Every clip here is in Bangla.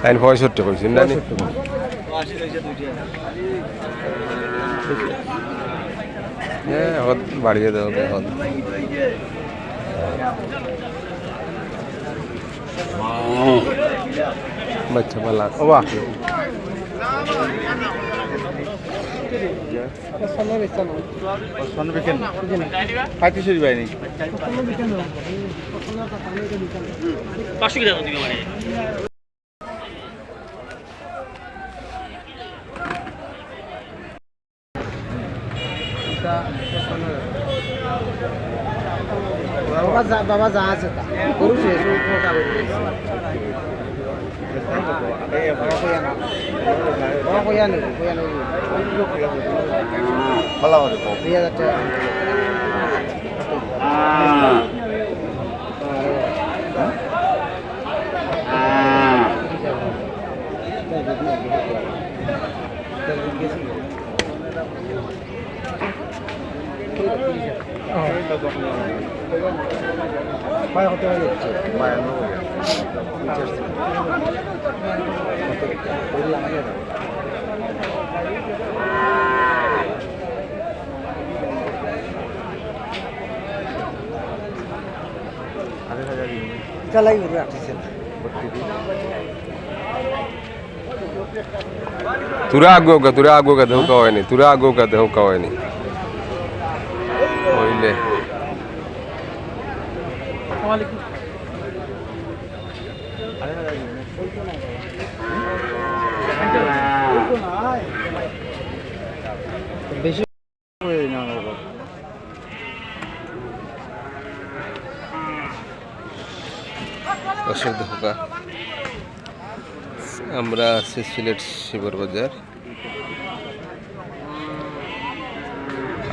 আইন 65 কইছেন না নি হদ বাড়িয়ে দাও হদ বাচ্চা পালা ও বাহ বাবা যা আছে চালাই तुरा आगो का देव का नहीं तुरा आगो का देव का नहीं ओइले বেশি অসুবিধা আমরা আছি সিলেট শিবর বাজার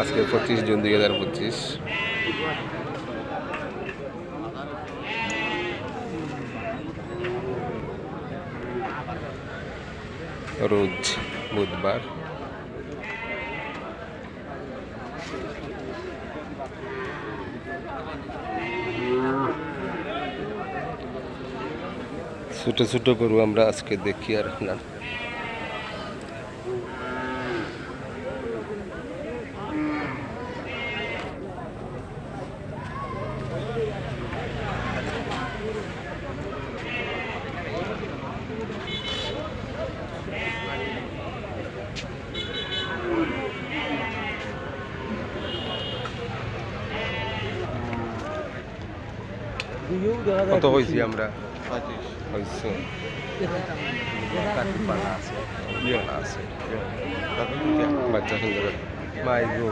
আজকে 25 জুন 2025 রোজ বুধবার ছোট ছোট গরু আমরা আজকে দেখি আর না কত হয়েছি আমরা হয়েছে বাচ্চা সুন্দর মাই গো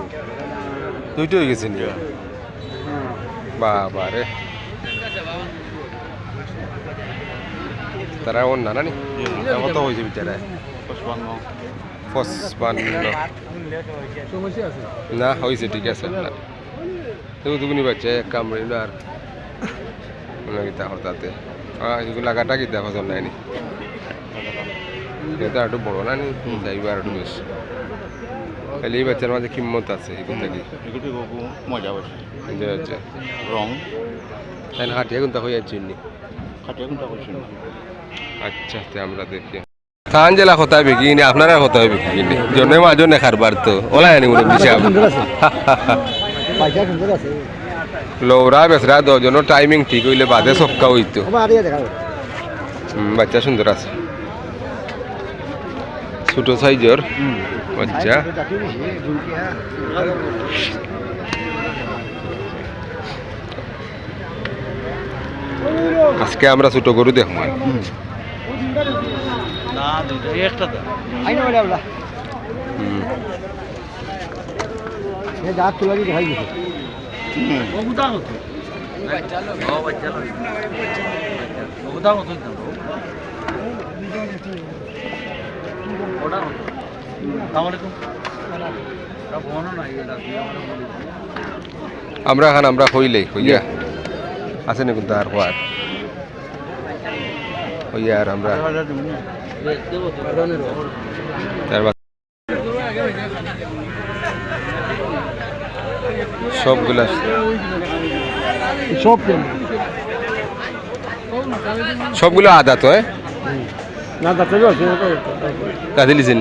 দুইটা হয়ে গেছে নিয়ে বাবা রে তারা অন্য না নি কত হয়েছে বিচারায় 55 না হয়েছে ঠিক আছে আপনার দুগুনি বাচ্চা এক কামড়ে আর গীতা হঠাতে এগুলো লাগাটা গীতা ফসল নাইনি এটা একটু বড় না নি যাইবা আর একটু বেশ তাহলে এই বাচ্চার মাঝে কিম্মত আছে এগুলো কি মজা বসে আচ্ছা রং তাই হাটিয়া কোনটা হয়ে যাচ্ছে খাটিয়া কোনটা করছেন আচ্ছা আমরা দেখি খান জেলা কোথায় বিকি নি আপনারা কোথায় বিকি নি জনে মাঝে নেখার বার তো ওলা জানি মনে বিশাল লৌরা বেসরা দজন টাইমিং ঠিক হইলে বাদে সক্কা হইতো বাচ্চা সুন্দর আছে ছোট সাইজর বাচ্চা আজকে আমরা ছোট গরু দেখব আমরা খান আমরা হইলেই হইয়া আছে না কিন্তু আর হওয়ার হইয়া আর আমরা তারপর সবগুলা সবগুলো আদা তো না দাঁতে কাঁদি লিছেন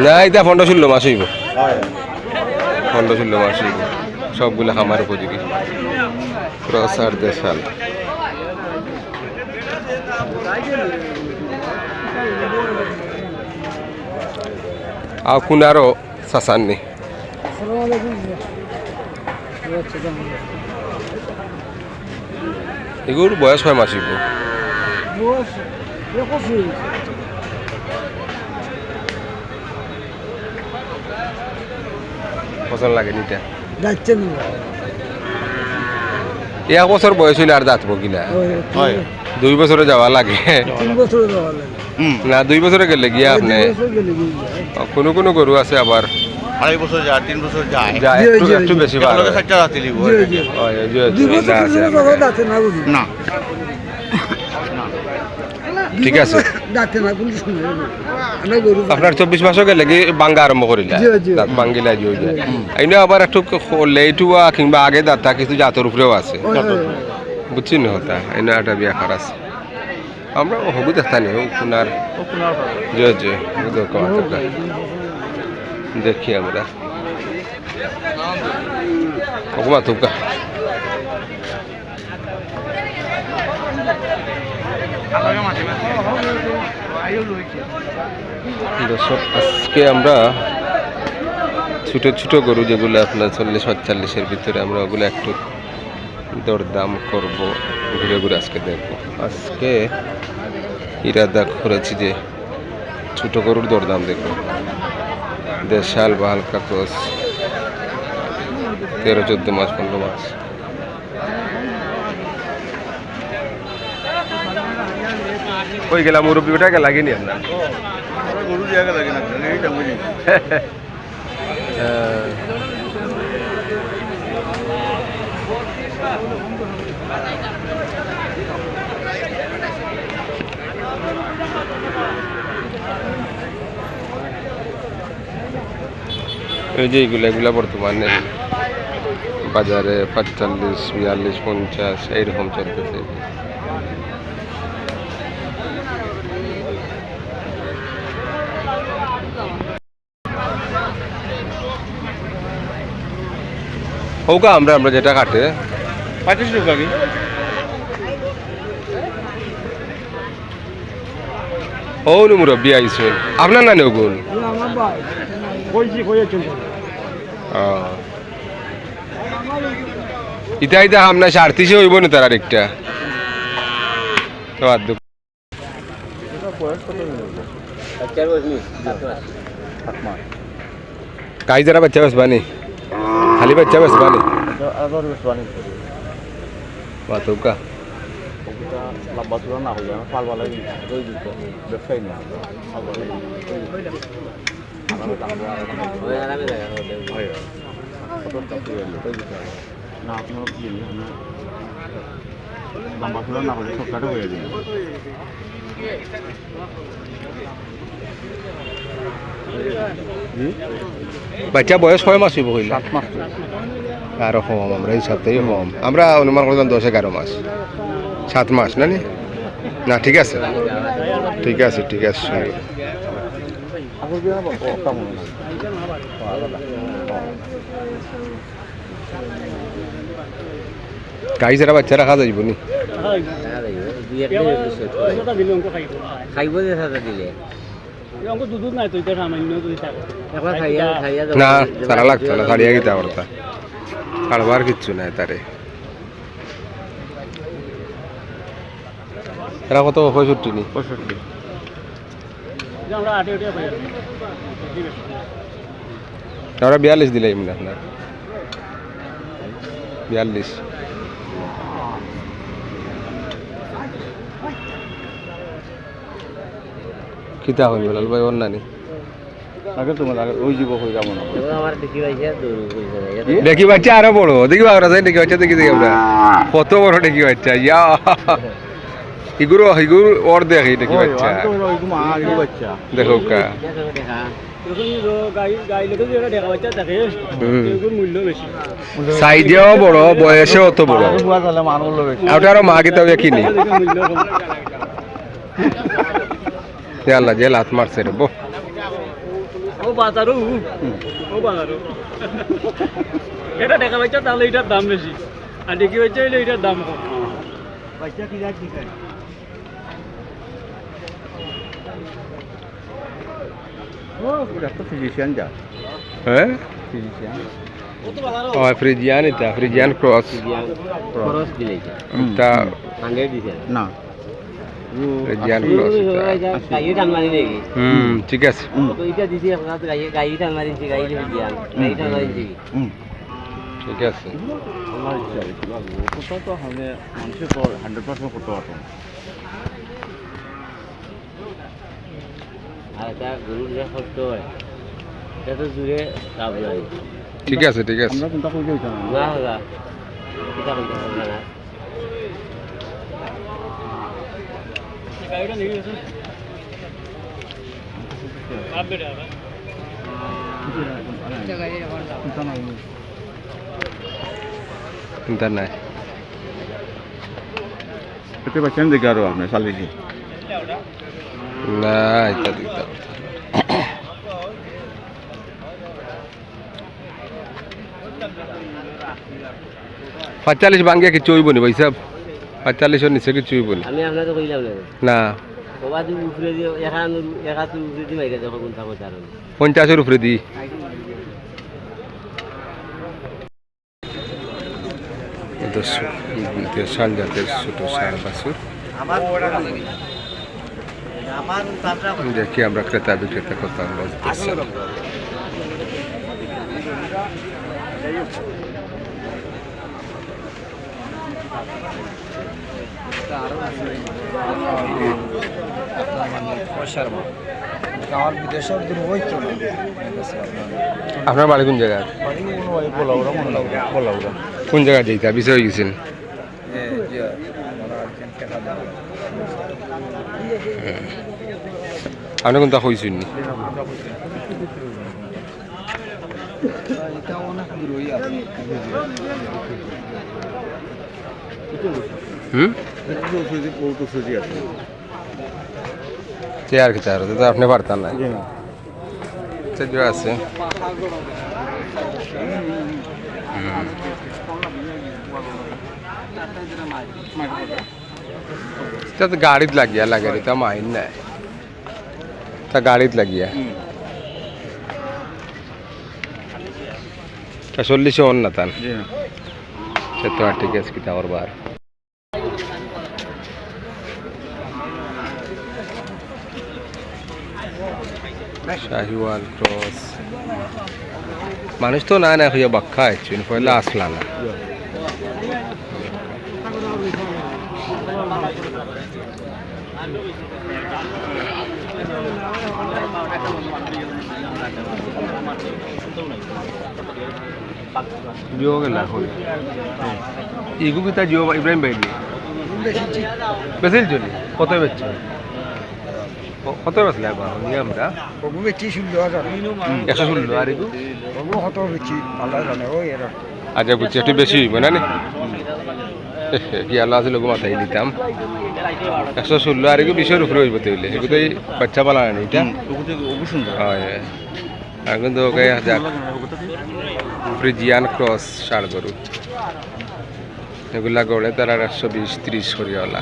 না এটা 15-16 মাস হইব 15-16 মাস হইব সবগুলো খামার উপযোগী ক্রস আর দেশাল আর কুনারও সাসাননি এগুলোর বয়স হয় মাস হইব পছন্দ লাগে নিটা যাচ্ছে না 1 বছর বয়স হইলে আর দাঁতব কিনা হয় 2 বছরে যাওয়া লাগে 3 বছর যাওয়া লাগে না 2 বছরে গেলে গিয়া আপনি কোনো কোনো গরু আছে আবার 2.5 বছর যায় 3 বছর যায় যা একটু বেশি ভালো এগুলোকে 4টা রাতে লিব হয় ওই যে 2 বছর যাচ্ছে না বুঝি না ঠিক আছে যাচ্ছে না কোন সময় আমরা গরু আপনার 24 মাসও গেলে কি বাঙ্গা আরম্ভ করিলা জি, জি। দাঁত বাঙ্গিলা জই যায় আইনা আবার একটু লেটুয়া কিংবা আগে দাঁতটা কিছু জাতর উপরেও আছে বুঝছি না হতা আইনা একটা বিয়া করা আছে আমরা হবু দেখতা নেই কুনার জি জি দেখি আমরা কমা তুকা দর্শক আজকে আমরা ছোট ছোট গরু যেগুলো আপনার 40-45-এর ভিতরে আমরা ওগুলো একটু দরদাম করব ঘুরে ঘুরে আজকে দেখবো আজকে ইরাদা করেছি যে ছোট গরুর দরদাম দেখবো দেশাল বা হালকা ক্রস 13-14 মাস 15 মাস ওই গেলাম মুরব্বী ওটা লাগেনি আপনার গরু জায়গা লাগে না এইটা বুঝি এই যে এগুলা বর্তমানে বাজারে 45-42-50 এইরকম চলতেছে হোক আমরা যেটা কাটে 25 টাকা কি ও মুরব্বী আইসে আপনার না নেগুন আমার ভাই কইছি কইয়া চলছে ইটা আমরা 38 হইব না তার আরেকটা কাই যারা বাচ্চা বাসবানি খালি বাচ্চা বাসবানি বাতুকা লম্বা চূড়া না হইলে পাল বালাই ব্যবসায়ী না না আপনার কি লম্বা চূড়া না হলে সবটাটা হয়ে যাবে বাচ্চা বয়স 6 মাস হইব কইলা 7 মাস আরো কম আমরা এই সপ্তাহে কম আমরা অনুমান করলাম 10-11 মাস 7 মাস না না ঠিক আছে ঠিক আছে সুন্দর গাই যারা বাচ্চা রাখা যাইব নি না সারা লাগতো না ছাড়িয়া গিয়ে পারতা ছাড়বার কিচ্ছু নাই তারে এরা কত 65 নি 65 আমরা 42 দিলাম না আপনার 42 42 কিতা হইল লাল ভাই ওর নানি আগে তোমার আগে ওই যুবক হয়ে যাবো না দেখি বাচ্চা আরো বড় দেখি বাবরা যাই দেখি বাচ্চা দেখি আমরা কত বড় দেখি বাচ্চা ইয়া ইগুরো ইগুর ওর দেখি দেখি বাচ্চা বাচ্চা দেখো কা সাইজেও বড় বয়সেও অত বড় ওটা আরো মা গীতা কিনি আল্লাহ যে লাত মারছে রে বো এটা দেখা পাইছে তাহলে এটার দাম বেশি আর দেখি পাইছে এটার দাম কম ফিজিশিয়ান যা হ্যাঁ ফিজিশিয়ান ও ফ্রিজিয়ান এটা ফ্রিজিয়ান ক্রস খরচ দিলেছে তা 100 দিছে না ফ্রিজিয়ান ক্রস গাড়ি টানমারি নেকি ঠিক আছে তো এটা দিছি আপনার গাড়ি টানমারি দিছি গাড়ি দিয়ান গাড়ি টানমারি দিছি ঠিক আছে আমার ইচ্ছা তো হবে মানুষের 100% করতে পারতো আর এটা গরুর যে কষ্ট হয় এটা তো জুড়ে লাভ হয় ঠিক আছে ঠিক আছে আমরা কোনটা কই যাইতাম না দাদা এটা বলতে হবে না গাড়িটা নিয়ে গেছে আপডেট হবে চিন্তা নাই এতে বাচ্চান দেখে আরো আপনি সালবেজি না এটা দিতে পঁয়তাল্লিশ বাঙ্গিয়া কিছু হইব নি ভাই সাহেব 45 নিচে কিছু হইব নি আমি আপনাকে কইলাম না না ওবা তুমি উপরে দিয়ে একা উপরে দিয়ে মাইরা দেখো কোনটা কোনটা আর 50-এর উপরে দিই দেশাল জাতের ছোট ষাঁড় বাছুর দেখি আমরা ক্রেতা বিক্রেতা কথা বলতেছি আপনার বাড়ি কোন জায়গায় কোন জায়গায় যাইতা বিষয় হয়ে গেছেন আপনি কোনটা কইছেন নি চেয়ার কি চার তো আপনি পারতেন না চেয়ার আছে তো গাড়িত লাগিয়া লাগে তা মাইন নাই তা গাড়িত লাগিয়া 40 অন না তান তো ঠিক আছে কিতা और बार শাহিওয়াল ক্রস মানুষ তো না না হইয়া বাক্কা অ্যাকচুয়ালি পয়লা আসলা না জিও গেলা হই ইগু কিতা জিও ইব্রাহিম ভাই দি বেসিল চলি কত বেচছে কত বেচলে আবার নিয়ে আমরা ওগু বেচি 16000 116 আর ইগু ওগু কত বেচি আল্লাহ জানে ওই এরা আচ্ছা বুঝছি একটু বেশি হইব না কি আল্লাহ আছে লোক মাথায় দিতাম 116 আর ইগু 20 উপরে হইব তাইলে এগু তো বাচ্চা পালা না এটা হয় এখন তো ওকে যাক ফ্রিজিয়ান ক্রস ষাঁড় গরু এগুলা গড়ে তারা 120-30 করিয়াওয়ালা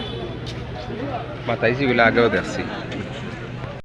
মাথাইছি এগুলো আগেও দেখছি